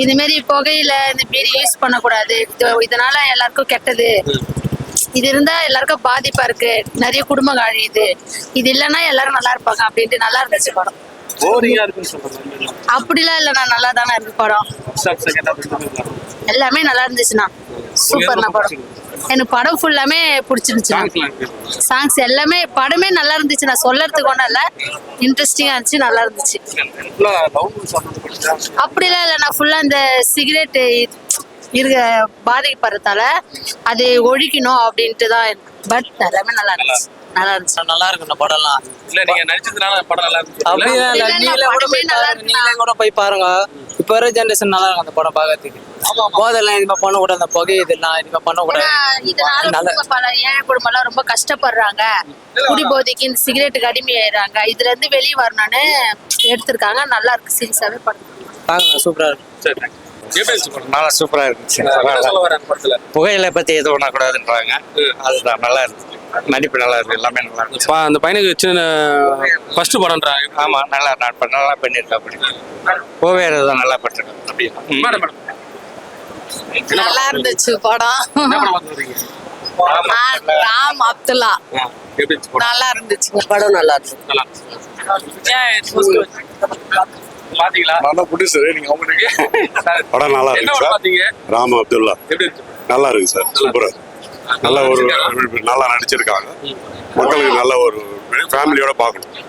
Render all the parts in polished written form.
இது மாதிரி புகையில இந்த பீடி யூஸ் பண்ணக்கூடாது, இதனால எல்லாருக்கும் கெட்டது, இது இருந்தா எல்லாருக்கும் பாதிப்பா இருக்கு, நிறைய குடும்பம் அழியுது, இது இல்லைன்னா எல்லாரும் நல்லா இருப்பாங்க அப்படின்ட்டு நல்லா இருந்துச்சு படம். அப்படிலாம் இல்லைண்ணா, நல்லா தானே இருக்கு படம், எல்லாமே நல்லா இருந்துச்சுண்ணா, சூப்பர்ண்ணா படம். எனக்கு படம் ஃபுல்லாமே பிடிச்சிருந்துச்சுண்ணா, சாங்ஸ் எல்லாமே, படமே நல்லா இருந்துச்சுண்ணா, சொல்லறதுக்கு ஒன்றும் இல்லை, இன்ட்ரெஸ்டிங்கா இருந்துச்சு, நல்லா இருந்துச்சு. அப்படிலாம் இல்லைண்ணா, ஃபுல்லா இந்த சிகரெட் இருக்க பாதிக்கப்படுறதால அதை ஒழிக்கணும் அப்படின்ட்டு தான், பட் எல்லாமே நல்லா இருந்துச்சு, நல்லா இருந்துச்சு. நல்லா இருக்கு இந்த படம்லாம். இல்ல நீங்க நடிச்சதுனால படம் நல்லா இருந்துச்சு. அப்படியே இல்ல, நீங்களே கூட போய் பாருங்க. இப்ப வர ஜெனரேஷன் நல்லா இருக்கும் அந்த படம் பாக்கிறதுக்கு. போதெல்லாம் இதுமா பண்ணக்கூடாது, அந்த புகை இதெல்லாம் இதுமா பண்ணக்கூடாது. இதனால ஏழை குடும்பம் எல்லாம் ரொம்ப கஷ்டப்படுறாங்க, குடிபோதைக்கு இந்த சிகரெட்டுக்கு அடிமையாயிடுறாங்க, இதுல இருந்து வெளியே வரணும்னு எடுத்திருக்காங்க. நல்லா இருக்கு, சீரியஸாவே படம் பாருங்க, சூப்பரா இருக்கு. நல்லா சூப்பரா இருந்துச்சு. புகையில பத்தி எது பண்ணக்கூடாதுன்றாங்க, அதுதான் நல்லா இருக்கு. நடிப்பு நல்லா இருக்கு, எல்லாமே நல்லா இருக்கு. அந்த பையனுக்கு சின்ன ஃபர்ஸ்ட் படம்ன்றாங்க. ஆமா, நல்லா நல்லா பண்ணிருக்கா. அப்படி போவேறதான் நல்லா பட்டிருக்கேன். நல்லா இருந்துச்சு படம். ராம் அப்துல்லா நல்லா இருந்துச்சு படம், நல்லா இருக்கு. நல்லா புடிச்சு நீங்க படம் நல்லா இருக்கு. ராம் அப்துல்லா நல்லா இருக்கு சார், சூப்பரா, நல்ல ஒரு நல்லா நடிச்சிருக்காங்க. மக்களுக்கு நல்ல ஒரு ஃபேமிலியோட பார்க்கணும்.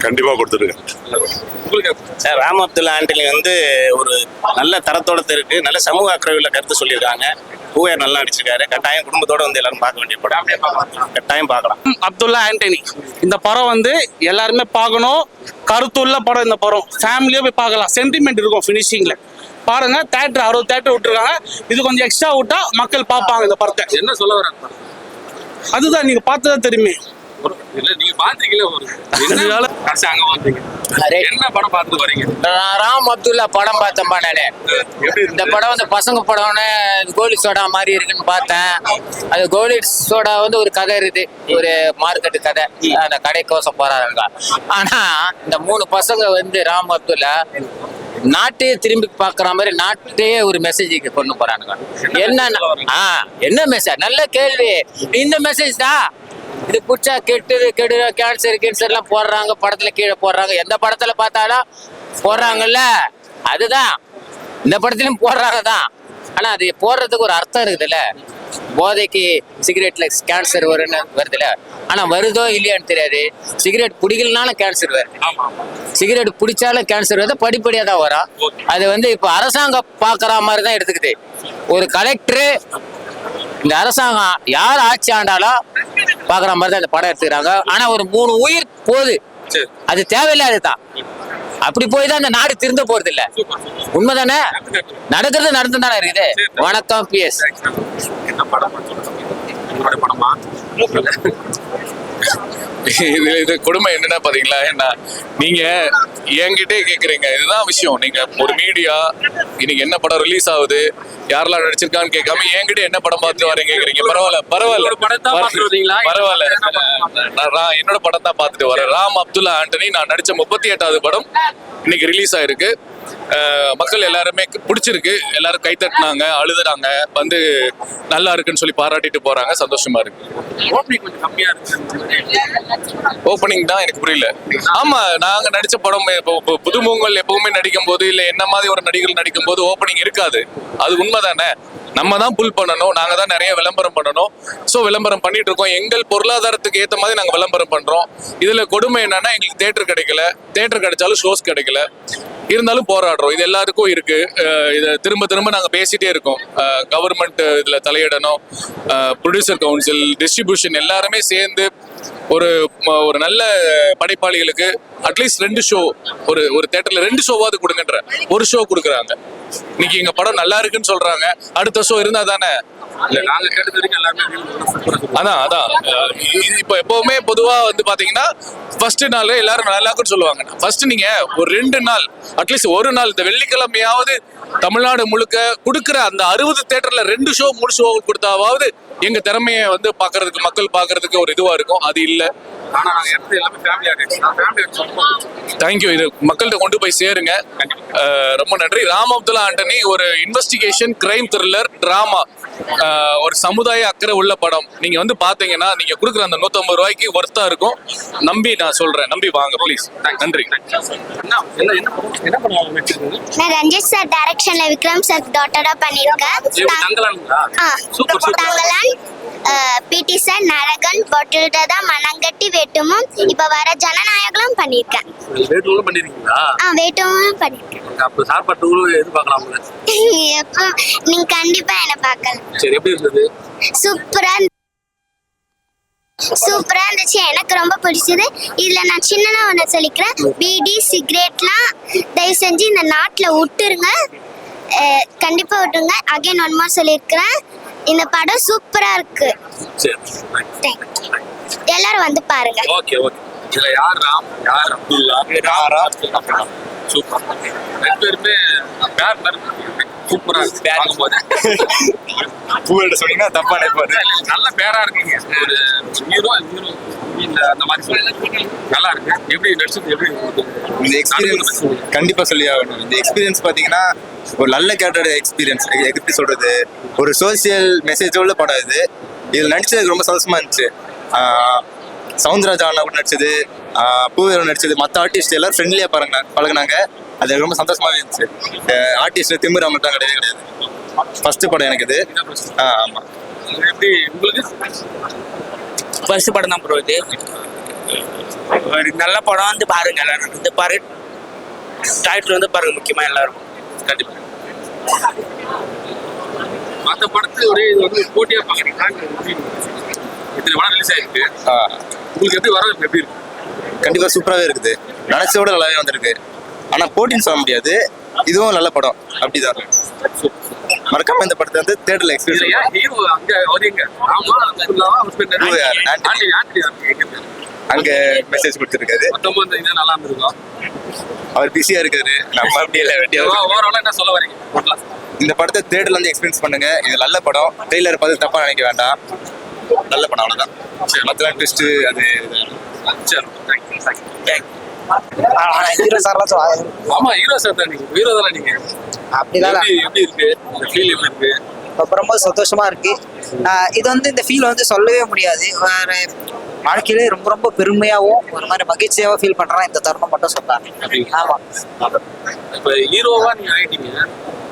கண்டிப்பா கொடுத்துருக்கேன் சார். ராம் அப்துல்லா ஆண்டனி வந்து ஒரு நல்ல தரத்தோட இருக்கு, நல்ல சமூக அக்கறையுள்ள கருத்து சொல்லியிருக்காங்க. பூவையர் நல்லா நடிச்சிருக்காரு. கட்டாயம் குடும்பத்தோட வந்து எல்லாரும் பார்க்க வேண்டிய படம், கட்டாயம் பார்க்கலாம். அப்துல்லா ஆண்டனி இந்த படம் வந்து எல்லாருமே பார்க்கணும், கருத்துள்ள படம். இந்த படம் ஃபேமிலியோ போய் பார்க்கலாம், சென்டிமெண்ட் இருக்கும் ஃபினிஷிங்ல. பாருங்க, தேட்டர் 60 தேட்டர் விட்டுருக்காங்க, இது கொஞ்சம் எக்ஸ்ட்ரா விட்டா மக்கள் பார்ப்பாங்க இந்த படத்தை. என்ன சொல்ல வராங்க அதுதான் நீங்க பார்த்ததா தெரியுமே. என்ன படம் பார்த்து வரீங்க? ராம் அப்துல்லா படம் பார்த்தேன் நானு. இந்த படம் வந்து பசங்க படம்னு கோலி சோடா மாதிரி இருக்குன்னு பார்த்தேன். அது கோலி சோடா வந்து ஒரு கதை இருக்குது, ஒரு மார்க்கெட்டு கதை, அந்த கடைக்கோசம் போறாங்க. ஆனா இந்த 3 பசங்க வந்து ராம் அப்துல்லா நாட்டையே திரும்பி பாக்குற மாதிரி நாட்டையே ஒரு மெசேஜ் கொண்டு போறானுங்க. என்ன மெசேஜ்? நல்ல கேள்வி. இந்த மெசேஜ் தான். இது புடிச்சா கெடு கேன்சர் எல்லாம் போடுறாங்க, படத்துல கீழே போடுறாங்க, எந்த படத்துல பார்த்தாலும் போடுறாங்கல்ல, அதுதான் இந்த படத்துலயும் போடுறாங்க தான். ஆனா அது போடுறதுக்கு ஒரு அர்த்தம் இருக்குதுல்ல. போதைக்கு சிகரெட்ல கேன்சர் வருதுல்ல, ஆனா வருதோ இல்லையான்னு தெரியாது. சிகரெட் பிடிக்கலனாலும் கேன்சர் வருது, சிகரெட் பிடிச்சாலும் கேன்சர் வருது, படிப்படியா தான் வரும். அது வந்து இப்ப அரசாங்கம் பாக்குற மாதிரி தான் எடுத்துக்குது. ஒரு கலெக்டரு இந்த அரசாங்கம் யார் ஆட்சி ஆண்டாலும் பாக்குற மாதிரி தான் இந்த படம் எடுத்துக்கிறாங்க. ஆனா ஒரு 3 உயிர் போகுது, அது தேவையில்லாததுதான். அப்படி போய் தான் இந்த நாடு திருந்த போறது இல்ல. உண்மைதானே? நடக்கிறது நடந்து தானே இருக்குது. வணக்கம் PS. இது கொடுமை என்னன்னா பாத்தீங்களா, என்ன நீங்க என்கிட்டே கேக்குறீங்க, இதுதான் விஷயம். நீங்க ஒரு மீடியா இன்னைக்கு என்ன படம் ரிலீஸ் ஆகுது, யாரெல்லாம் நடிச்சிருக்கான்னு கேட்காம என்கிட்ட என்ன படம் பார்த்து வரேன் கேக்குறீங்க. பரவாயில்ல நான் என்னோட படம் தான் பார்த்துட்டு வரேன். ராம் அப்துல்லா ஆண்டனி நான் நடிச்ச 38வது படம் இன்னைக்கு ரிலீஸ் ஆயிருக்கு. மக்கள் எல்லாருமே பிடிச்சிருக்கு, எல்லாரும் கை தட்டினாங்க, அழுதுறாங்க, வந்து நல்லா இருக்குன்னு சொல்லி பாராட்டிட்டு போறாங்க. சந்தோஷமா இருக்கு. ஓப்பனிங் தான் எனக்கு புரியல. ஆமா, நாங்க நடிச்ச படம் புதுமுகங்கள் எப்பவுமே நடிக்கும் போது இல்ல என்ன மாதிரி ஒரு நடிகர்கள் நடிக்கும் போது ஓப்பனிங் இருக்காது. அது உண்மைதானே? நம்ம தான் புல் பண்ணணும், நாங்க தான் நிறைய விளம்பரம் பண்ணணும். ஸோ விளம்பரம் பண்ணிட்டு இருக்கோம். எங்கள் பொருளாதாரத்துக்கு ஏற்ற மாதிரி நாங்கள் விளம்பரம் பண்றோம். இதுல கொடுமை என்னன்னா, எங்களுக்கு தேட்டர் கிடைக்கல, தேட்டர் கிடைச்சாலும் ஷோஸ் கிடைக்கல, இருந்தாலும் போராடுறோம். இது எல்லாருக்கும் இருக்கு. இதை திரும்ப திரும்ப நாங்கள் பேசிட்டே இருக்கோம். கவர்மெண்ட் இதுல தலையிடணும், ப்ரொடியூசர் கவுன்சில், டிஸ்ட்ரிபியூஷன் எல்லாருமே சேர்ந்து ஒரு நல்ல படைப்பாளிகளுக்கு அட்லீஸ்ட் 2 ஷோ, ஒரு தேட்டர்ல 2 ஷோவாவது கொடுங்கன்ற. ஒரு ஷோ கொடுக்குறாங்க. இன்னைக்கு எங்க படம் நல்லா இருக்குன்னு சொல்றாங்க, அடுத்த ஷோ இருந்தா தானே. இல்ல நாங்க கேட்டது வரைக்கும் எல்லாருமே review நல்லா super ஆ சொல்றாங்க. அதான் இது இப்போ எப்பவுமே பொதுவா வந்து பாத்தீங்கன்னா ஃபர்ஸ்ட் நாள் எல்லாரும் நல்லா இருக்குன்னு சொல்லுவாங்க. ஃபர்ஸ்ட் நீங்க ஒரு 2 நாள் அட்லீஸ்ட் ஒரு நாள் இந்த வெள்ளிக்கிழமையாவது தமிழ்நாடு முழுக்க கொடுக்குற அந்த 60 தியேட்டர்ல 2 ஷோ 3 ஷோ கொடுத்தாவது எங்க திறமையை வந்து பாக்குறதுக்கு மக்கள் பாக்குறதுக்கு ஒரு இதுவா இருக்கும். அது இல்ல. ஆனா நாங்க எடுத்தது எல்லாமே ஃபேமிலியா இருக்கு. நான் ஃபேமிலி தேங்க்யூ. இது மக்கள்கிட்ட கொண்டு போய் சேருங்க. ரொம்ப நன்றி. ராம் அப்துல்லா ஆண்டனி ஒரு இன்வெஸ்டிகேஷன் கிரைம் த்ரில்லர் டிராமா, ஒரு சமுதாய அக்கறை உள்ள படம். நீங்க வந்து பாத்தீங்கன்னா நீங்க கொடுக்குற அந்த 150 ரூபாய்க்கு ஒர்த்தா இருக்கும். நம்பி நான் சொல்றேன், நம்பி வாங்க ப்ளீஸ். நன்றி. என்ன பண்ணுவாங்க வச்சிருக்கீங்க? நான் ரஞ்சித் சார் டைரக்ஷன்ல விக்ரம் சார் டாட்டடா பண்ணிருக்கேன். தங்கலானுங்களா? தங்கலான் பிடி சார் நரகன் பொட்டுடதா மனங்கட்டி வேட்டுமும் இப்ப வர ஜனநாயகம் பண்ணிருக்கேன். வேட்டூரும் பண்ணிருக்கீங்களா? வேட்டுமும் பண்ணிருக்கேன். அப்ப சாப்பாட்டு எதிர்பார்க்கலாம். எப்போ நீங்க கண்டிப்பா என்ன பார்க்கலாம். சரி, எப்படி இருந்தது? சூப்பரா இருந்துச்சு. எனக்கு ரொம்ப பிடிச்சது. இதுல நான் சின்னதா ஒண்ணு சொல்லிக்கிறேன். பீடி சிகரெட்லாம் தயவு செஞ்சு இந்த நாட்டுல விட்டுருங்க, கண்டிப்பா விட்டுருங்க. அகைன் ஒன் மோர் சொல்லியிருக்கிறேன், இந்த படம் சூப்பரா இருக்கு. சரி, எல்லாரும் வந்து பாருங்க. Okay okay. இதுல யார் ராம், யார் அப்துல்லா? சூப்பர். 2 பேருமே பேர் மாதிரி சூப்பரா இருக்கு. பார்க்கும்போது பூவோட சொன்னீங்கன்னா தப்பா நினைப்பாரு. நல்ல பேரா இருக்கீங்க. ஒரு ஹீரோ இந்த அந்த மாதிரி சொல்லி நல்லா இருக்கு. எப்படி நடிச்சது? எப்படி இந்த எக்ஸ்பீரியன்ஸ் கண்டிப்பா சொல்லி ஆகணும். இந்த எக்ஸ்பீரியன்ஸ் பாத்தீங்கன்னா ஒரு நல்ல கேரக்டர் எக்ஸ்பீரியன்ஸ். எப்படி சொல்றது, ஒரு சோசியல் மெசேஜோட படம் இது. இதுல நடிச்சதுக்கு ரொம்ப சந்தோஷமா இருந்துச்சு. சவுந்தரராஜா அண்ணா கூட நடிச்சது, பூவேரோ நடிச்சது, மற்ற ஆர்டிஸ்ட் எல்லாம் ஃப்ரெண்ட்லியா பழகினாங்க. அது ரொம்ப சந்தோஷமாவே இருந்துச்சு. ஆர்டிஸ்ட் திமிரா மட்டும் கிடையாது. ஃபர்ஸ்ட் படம் எனக்கு இது. ஆமா, எப்படி உங்களுக்கு? ஃபர்ஸ்ட் படம் தான் ப்ரோ இது. ஒரு நல்ல படம் வந்து பாருங்க, எல்லாரும் வந்து பாரு. டைட்டில் வந்து பாருங்க முக்கியமா எல்லாரும். கண்டிப்பா. மற்ற படத்து ஒரே இது வந்து போட்டியா பாக்குறீங்களா? இத்தனை படம் ரிலீஸ் ஆயிருக்கு. உங்களுக்கு எப்படி வர எப்படி இருக்கு? கண்டிப்பா சூப்பராகவே இருக்குது. நினைச்சோட நல்லாவே வந்திருக்கு. ஆனா போட்டின்னு சொல்ல முடியாது, இதுவும் நல்ல படம். அப்படிதான் மறக்காம இந்த படத்தை வந்து தியேட்டர்ல எக்ஸ்பீரியன்ஸ். ஹீரோ அங்க வரீங்க. ஆமா, அங்க மெசேஜ் கொடுத்துருக்காரு. மொத்தமா இந்த இது நல்லா இருந்திருக்கும். அவர் பிஸியா இருக்காரு, நம்ம அப்படி இல்லை. ஓவராலா என்ன சொல்ல வரீங்க? இந்த படத்தை தியேட்டர்ல வந்து எக்ஸ்பீரியன்ஸ் பண்ணுங்க. இது நல்ல படம். ட்ரெய்லர் பார்த்து தப்பா நினைக்க வேண்டாம். நல்ல படம், அவ்வளவுதான். சரி, மற்ற ட்விஸ்ட் அது. சரி, ஹீரோ சார்லாம் சொல்லுவாங்க. ஆமா, ஹீரோ சார் தான். நீங்க ஹீரோ தானே நீங்க? அப்படிலாம் எப்படி இருக்கு இந்த ஃபீல்? எப்படி இருக்கு? ரொம்ப சந்தோஷமா இருக்கு. இது வந்து இந்த ஃபீல் வந்து சொல்லவே முடியாது. வேற வாழ்க்கையிலே ரொம்ப ரொம்ப பெருமையாகவும் ஒரு மாதிரி மகிழ்ச்சியாகவும் ஃபீல் பண்றேன். இந்த தருணம் மட்டும் சொல்றாங்க. ஆமா, இப்ப ஹீரோவா நீங்க ஆயிட்டீங்க,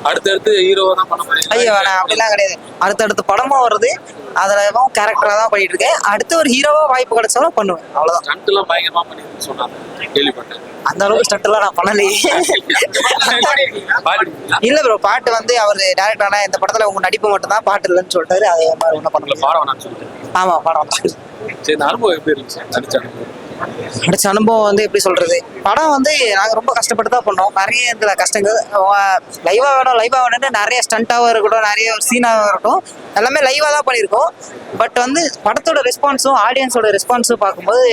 அடுத்தடுத்து ஹீரோவா தான் பண்ண போறீங்க? ஐயோ, நான் அப்படிலாம் கிடையாது. அடுத்தடுத்து படமும் வருது, அதுல கேரக்டரா தான் பண்ணிட்டு இருக்கேன். அடுத்து ஒரு ஹீரோவா வாய்ப்பு கிடைச்சாலும் பண்ணுவேன், அவ்வளவுதான். ஸ்டண்ட் எல்லாம் பயங்கரமா பண்ணி சொன்னாங்க, கேள்விப்பட்டேன். அந்த அளவுக்கு ஸ்டண்ட் எல்லாம் நான் பண்ணலையே. இல்ல ப்ரோ, பாட்டு வந்து அவர் டைரக்டர் ஆனா இந்த படத்துல உங்க நடிப்பு மட்டும் தான், பாட்டு இல்லைன்னு சொல்லிட்டாரு. அதே மாதிரி ஒன்றும் பண்ணல. பாடம் நான் சொல்லிட்டேன். ஆமா, படம். சரி, இந்த அனுபவம் எப்படி இருந்துச்சு? நடிச்ச அனுபவம் வந்து எப்படி சொல்றது, படம் வந்து நாங்க ரொம்ப கஷ்டப்பட்டு தான் பண்ணோம். நிறைய இதுல கஷ்டங்கள். லைவா வேணும்னு நிறைய ஸ்டண்டாவும் இருக்கட்டும், நிறைய சீனாவும் இருக்கட்டும், எல்லாமே லைவா தான் பண்ணியிருக்கோம். பட் வந்து படத்தோட ரெஸ்பான்ஸும் ஆடியன்ஸோட ரெஸ்பான்ஸும் பார்க்கும்போது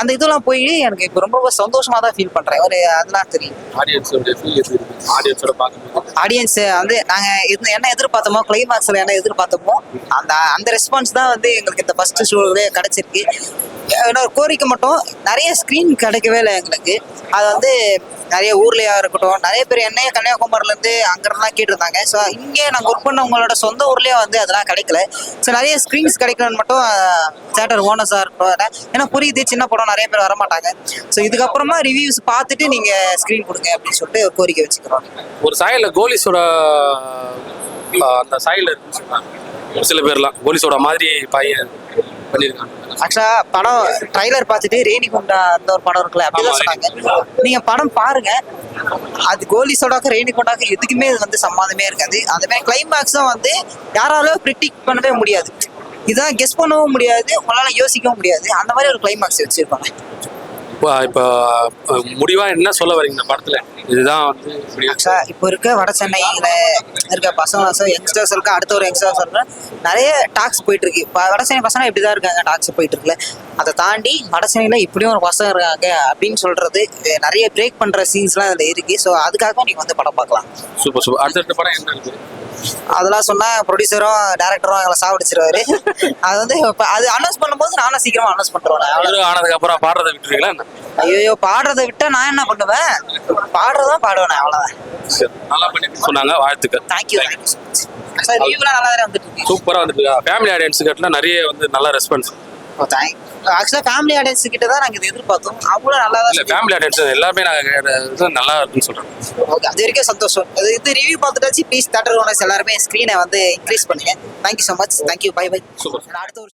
அந்த இதெல்லாம் போய் எனக்கு இப்போ ரொம்ப சந்தோஷமா தான் ஃபீல் பண்றேன். ஒரு அதெல்லாம் தெரியும். ஆடியன்ஸ் வந்து நாங்க என்ன எதிர்பார்த்தோமோ, கிளைமாக்ஸ்ல என்ன எதிர்பார்த்தோமோ அந்த ரெஸ்பான்ஸ் தான் வந்து எங்களுக்கு இந்த ஃபர்ஸ்ட் ஷோவே கிடைச்சிருக்கு. ஒரு கோரிக்கை மட்டும், நிறைய ஸ்க்ரீன் கிடைக்கவே இல்லை எங்களுக்கு. அது வந்து நிறைய ஊர்லயா இருக்கட்டும், நிறைய பேர் என்னைய கன்னியாகுமரில இருந்து அங்கிருந்துலாம் கேட்டிருந்தாங்க. ஸோ இங்கே நாங்கள் ஒர்க் பண்ண உங்களோட சொந்த ஊர்லயே வந்து அதெல்லாம் கிடைக்கல. ஸோ நிறைய ஸ்க்ரீன்ஸ் கிடைக்கலன்னு மட்டும் தியேட்டர் ஓனர்ஸா இருக்கட்டும், ஏன்னா புரியுது சின்ன படம் நிறைய பேர் வரமாட்டாங்க. ஸோ இதுக்கப்புறமா ரிவ்யூஸ் பார்த்துட்டு நீங்க ஸ்க்ரீன் கொடுங்க அப்படின்னு சொல்லிட்டு ஒரு கோரிக்கை வச்சுக்கிறோம். ஒரு சாயல்ல கோலிஸோட அந்த சாயல்ல இருக்குன்னு சொன்னாங்க ஒரு சில பேர்லாம். கோலிஸோட மாதிரி பையன் பண்ணியிருக்காங்க. ஆக்சுவலா படம் ட்ரைலர் பார்த்துட்டு ரேணிகுண்டா அந்த ஒரு படம் இருக்குல்ல, அப்படிதான் சொன்னாங்க. நீங்க படம் பாருங்க, அது கோலிஸோடாக்கு ரேணிகுண்டாக்கு எதுக்குமே இது வந்து சம்மந்தமே இருக்காது. அந்த மாதிரி கிளைமேக்ஸும் வந்து யாராலும் ப்ரிடிக்ட் பண்ணவே முடியாது, இதான் கெஸ் பண்ணவும் முடியாது, உங்களால யோசிக்கவும் முடியாது. அந்த மாதிரி ஒரு கிளைமேக்ஸ் வச்சிருப்பாங்க. இப்போ முடிவா என்ன சொல்ல வரீங்க இந்த படத்துல? இதுதான் வந்து ஆக்சுவலாக இப்போ இருக்க வட சென்னையில் இருக்க பசங்க யங்ஸ்டர்ஸ் இருக்க அடுத்த ஒரு யங்ஸ்டர்ஸ் இருக்க நிறைய டாக்ஸ் போயிட்டு இருக்கு. இப்போ வட சென்னை பசங்க இப்படி தான் இருக்காங்க, டாக்ஸ் போயிட்டு இருக்குல்ல. அதை தாண்டி வட சென்னையில் இப்படியும் ஒரு பசங்க இருக்காங்க அப்படின்னு சொல்றது நிறைய பிரேக் பண்ற சீன்ஸ்லாம் அதில் இருக்கு. ஸோ அதுக்காக நீங்க வந்து படம் பார்க்கலாம். Super super. அடுத்த படம் என்ன இருக்கு? அதெல்லாம் சொன்னா ப்ரொடியூசரும் டேரக்டரும் எங்களை சாவடிச்சிருவாரு. அது வந்து அது அனௌன்ஸ் பண்ணும்போது நானும் சீக்கிரமா அனௌன்ஸ் பண்றேன். ஆனதுக்கு அப்புறம் பாடுறதை விட்டுருவீங்களா? ஐயோ, பாடுறதை விட்டா நான் என்ன பண்ணுவேன்? பாடுறதான் பாடுவேன், அவ்வளவுதான். நல்லா பண்ணி சொன்னாங்க, வாழ்த்துக்கள். Thank you sir. ரிவ்யூலாம் நல்லா தான் வந்துட்டு இருக்கு. சூப்பரா வந்துட்டு ஃபேமிலி ஆடியன்ஸ் கிட்ட நிறைய வந்து நல்ல ரெஸ்பான்ஸ். ஆக்சுவலா ஃபேமிலி ஆடியன்ஸ் கிட்ட தான் நாங்க இதை எதிர்பார்த்தோம். அவங்களும் நல்லா தான். ஃபேமிலி ஆடியன்ஸ் எல்லாமே நாங்க நல்லா இருக்குன்னு சொல்றோம். ஓகே, அது வரைக்கும் சந்தோஷம். இது ரிவ்யூ பார்த்துட்டாச்சு. ப்ளீஸ் தியேட்டர் ஓனர்ஸ் எல்லாருமே ஸ்க்ரீனை வந்து இன்க்ரீஸ் பண்ணுங்க. Thank you so much. Thank you. Bye bye. Super. அடுத்த ஒரு